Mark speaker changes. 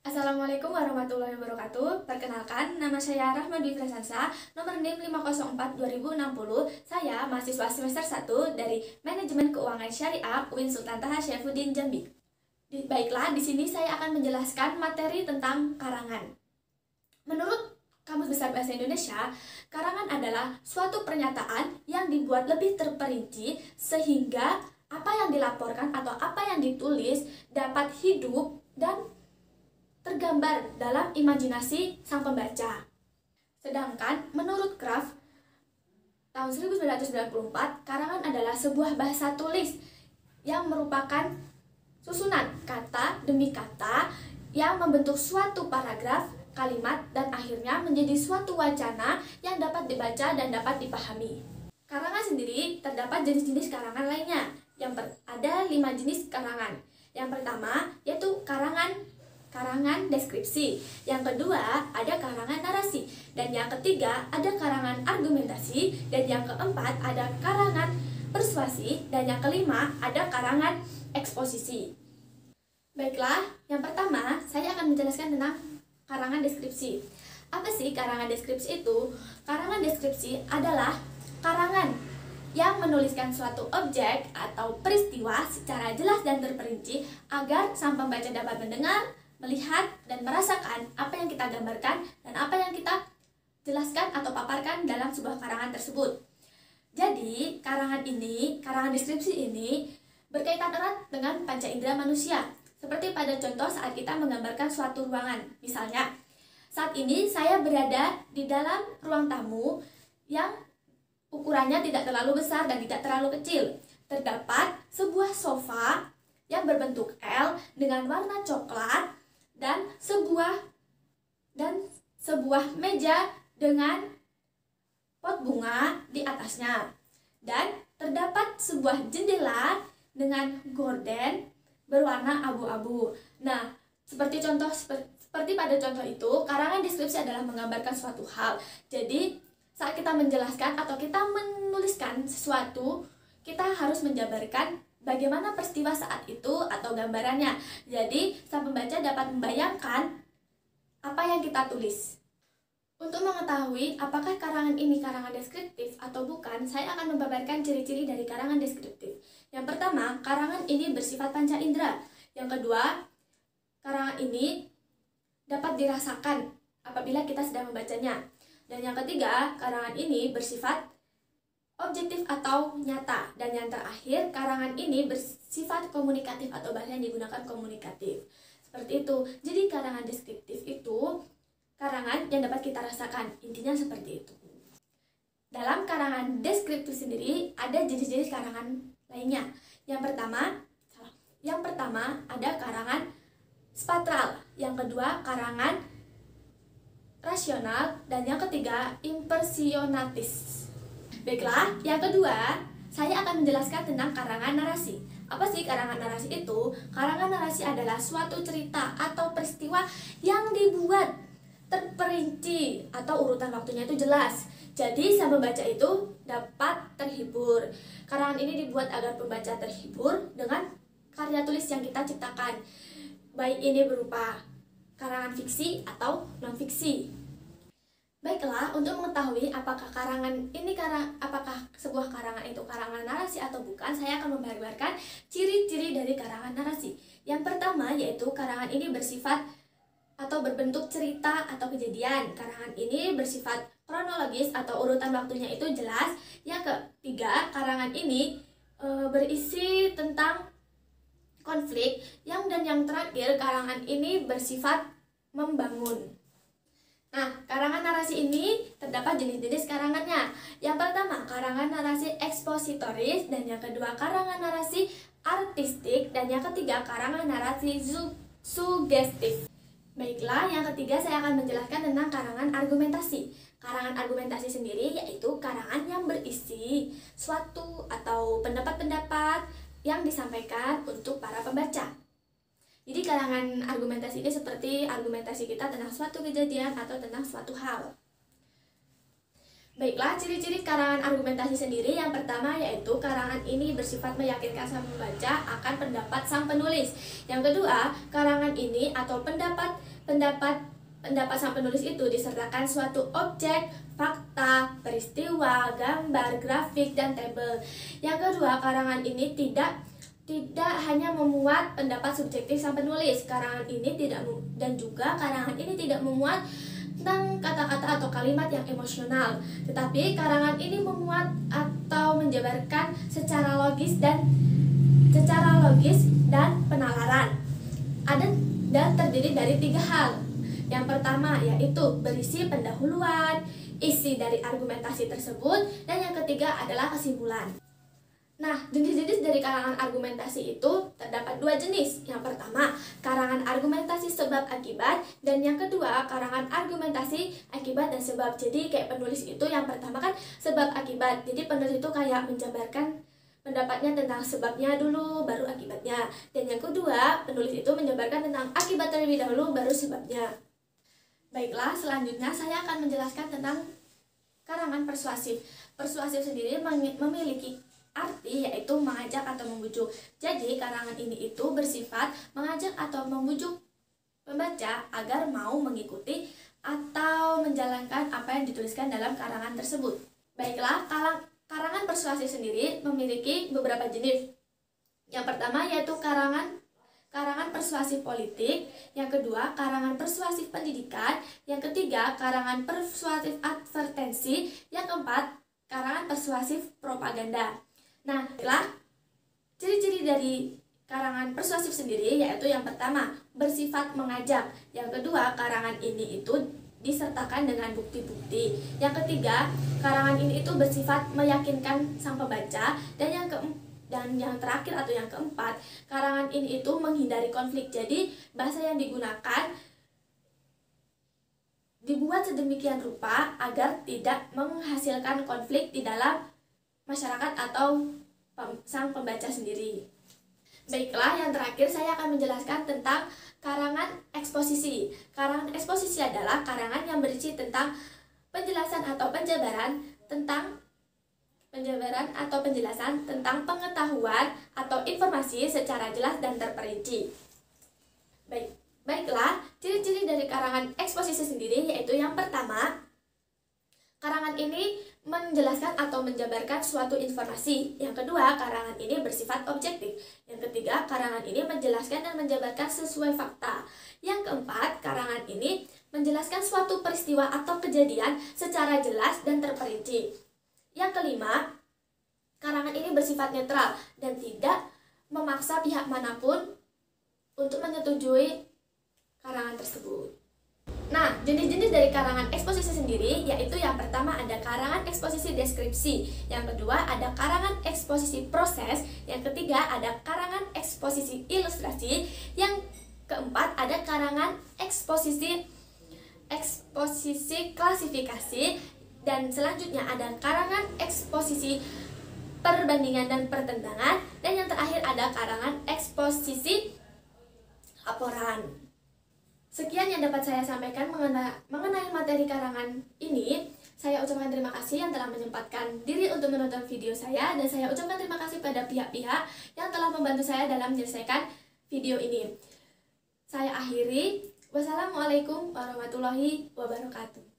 Speaker 1: Assalamualaikum warahmatullahi wabarakatuh. Perkenalkan, nama saya Rahma Dwi Prasansa, nomor NIM 504-2060. Saya mahasiswa semester 1 dari Manajemen Keuangan Syariah UIN Sultan Taha Syaifuddin Jambi. Baiklah, di sini saya akan menjelaskan materi tentang karangan. Menurut Kamus Besar Bahasa Indonesia, karangan adalah suatu pernyataan yang dibuat lebih terperinci sehingga apa yang dilaporkan atau apa yang ditulis dapat hidup dan tergambar dalam imajinasi sang pembaca. Sedangkan menurut Kraft tahun 1994, karangan adalah sebuah bahasa tulis yang merupakan susunan kata demi kata yang membentuk suatu paragraf, kalimat, dan akhirnya menjadi suatu wacana yang dapat dibaca dan dapat dipahami. Karangan sendiri terdapat jenis-jenis karangan lainnya. Ada 5 jenis karangan. Yang pertama yaitu karangan deskripsi, yang kedua ada karangan narasi, dan yang ketiga ada karangan argumentasi, dan yang keempat ada karangan persuasi, dan yang kelima ada karangan eksposisi. Baiklah, yang pertama saya akan menjelaskan tentang karangan deskripsi. Apa sih karangan deskripsi itu? Karangan deskripsi adalah karangan yang menuliskan suatu objek atau peristiwa secara jelas dan terperinci agar sang pembaca dapat mendengar, melihat, dan merasakan apa yang kita gambarkan dan apa yang kita jelaskan atau paparkan dalam sebuah karangan tersebut. Jadi, karangan deskripsi ini berkaitan erat dengan panca indera manusia. Seperti pada contoh saat kita menggambarkan suatu ruangan. Misalnya, saat ini saya berada di dalam ruang tamu yang ukurannya tidak terlalu besar dan tidak terlalu kecil. Terdapat sebuah sofa yang berbentuk L dengan warna coklat dan sebuah meja dengan pot bunga di atasnya. Dan terdapat sebuah jendela dengan gorden berwarna abu-abu. Nah, seperti pada contoh itu, karangan deskripsi adalah menggambarkan suatu hal. Jadi, saat kita menjelaskan atau kita menuliskan sesuatu, kita harus menjabarkan bagaimana peristiwa saat itu atau gambarannya. Jadi, sang pembaca dapat membayangkan apa yang kita tulis. Untuk mengetahui apakah karangan ini karangan deskriptif atau bukan, saya akan membabarkan ciri-ciri dari karangan deskriptif. Yang pertama, karangan ini bersifat panca indera. Yang kedua, karangan ini dapat dirasakan apabila kita sedang membacanya. Dan yang ketiga, karangan ini bersifat objektif atau nyata. Dan yang terakhir, karangan ini bersifat komunikatif atau bahasa yang digunakan komunikatif. Seperti itu. Jadi karangan deskriptif itu karangan yang dapat kita rasakan. Intinya seperti itu. Dalam karangan deskriptif sendiri ada jenis-jenis karangan lainnya. Yang pertama ada karangan spatral. Yang kedua karangan rasional, dan yang ketiga impersionatis. Baiklah, yang kedua saya akan menjelaskan tentang karangan narasi. Apa sih karangan narasi itu? Karangan narasi adalah suatu cerita atau peristiwa yang dibuat terperinci atau urutan waktunya itu jelas. Jadi sang pembaca itu dapat terhibur. Karangan ini dibuat agar pembaca terhibur dengan karya tulis yang kita ciptakan. Baik ini berupa karangan fiksi atau non-fiksi. Baiklah, untuk mengetahui apakah sebuah karangan itu karangan narasi atau bukan, saya akan membabarkan ciri-ciri dari karangan narasi. Yang pertama yaitu karangan ini bersifat atau berbentuk cerita atau kejadian. Karangan ini bersifat kronologis atau urutan waktunya itu jelas. Yang ketiga, karangan ini berisi tentang konflik. Dan yang terakhir, karangan ini bersifat membangun. Nah, karangan narasi ini terdapat jenis-jenis karangannya. Yang pertama, karangan narasi ekspositoris, dan yang kedua karangan narasi artistik, dan yang ketiga karangan narasi sugestif. Baiklah, yang ketiga saya akan menjelaskan tentang karangan argumentasi. Karangan argumentasi sendiri yaitu karangan yang berisi suatu atau pendapat-pendapat yang disampaikan untuk para pembaca. Jadi karangan argumentasi ini seperti argumentasi kita tentang suatu kejadian atau tentang suatu hal. Baiklah, ciri-ciri karangan argumentasi sendiri yang pertama yaitu karangan ini bersifat meyakinkan sang pembaca akan pendapat sang penulis. Yang kedua, karangan ini atau pendapat Pendapat sang penulis itu disertakan suatu objek, fakta, peristiwa, gambar, grafik, dan tabel. Yang kedua, karangan ini tidak hanya memuat pendapat subjektif sang penulis. Karangan ini karangan ini tidak memuat tentang kata-kata atau kalimat yang emosional, tetapi karangan ini memuat atau menjabarkan secara logis dan penalaran. Dan terdiri dari 3 hal. Yang pertama yaitu berisi pendahuluan, isi dari argumentasi tersebut, dan yang ketiga adalah kesimpulan. Nah, jenis-jenis dari karangan argumentasi itu terdapat 2 jenis. Yang pertama, karangan argumentasi sebab akibat, dan yang kedua, karangan argumentasi akibat dan sebab. Jadi kayak penulis itu yang pertama kan sebab akibat. Jadi penulis itu kayak menjabarkan pendapatnya tentang sebabnya dulu, baru akibatnya. Dan yang kedua, penulis itu menjabarkan tentang akibat terlebih dahulu, baru sebabnya. Baiklah, selanjutnya saya akan menjelaskan tentang karangan persuasif. Persuasif sendiri memiliki arti yaitu mengajak atau membujuk. Jadi karangan ini itu bersifat mengajak atau membujuk pembaca agar mau mengikuti atau menjalankan apa yang dituliskan dalam karangan tersebut. Baiklah, karangan persuasif sendiri memiliki beberapa jenis. Yang pertama yaitu karangan persuasif politik, yang kedua karangan persuasif pendidikan, yang ketiga karangan persuasif advertensi, yang keempat karangan persuasif propaganda. Nah, ciri-ciri dari karangan persuasif sendiri yaitu yang pertama bersifat mengajak, yang kedua karangan ini itu disertakan dengan bukti-bukti, yang ketiga karangan ini itu bersifat meyakinkan sang pembaca, dan yang terakhir atau yang keempat, karangan ini itu menghindari konflik. Jadi bahasa yang digunakan dibuat sedemikian rupa agar tidak menghasilkan konflik di dalam masyarakat atau sang pembaca sendiri. Baiklah, yang terakhir saya akan menjelaskan tentang karangan eksposisi. Karangan eksposisi adalah karangan yang berisi tentang penjelasan atau penjabaran penjelasan tentang pengetahuan atau informasi secara jelas dan terperinci. Baiklah, ciri-ciri dari karangan eksposisi sendiri yaitu yang pertama, karangan ini menjelaskan atau menjabarkan suatu informasi. Yang kedua, karangan ini bersifat objektif. Yang ketiga, karangan ini menjelaskan dan menjabarkan sesuai fakta. Yang keempat, karangan ini menjelaskan suatu peristiwa atau kejadian secara jelas dan terperinci. Yang kelima, karangan ini bersifat netral dan tidak memaksa pihak manapun untuk menyetujui karangan tersebut. Nah, jenis-jenis dari karangan eksposisi sendiri yaitu yang pertama ada karangan eksposisi deskripsi, yang kedua ada karangan eksposisi proses, yang ketiga ada karangan eksposisi ilustrasi, yang keempat ada karangan eksposisi klasifikasi, dan selanjutnya ada karangan eksposisi perbandingan dan pertentangan, dan yang terakhir ada karangan eksposisi laporan. Sekian yang dapat saya sampaikan mengenai materi karangan ini. Saya ucapkan terima kasih yang telah menyempatkan diri untuk menonton video saya, dan saya ucapkan terima kasih pada pihak-pihak yang telah membantu saya dalam menyelesaikan video ini. Saya akhiri. Wassalamualaikum warahmatullahi wabarakatuh.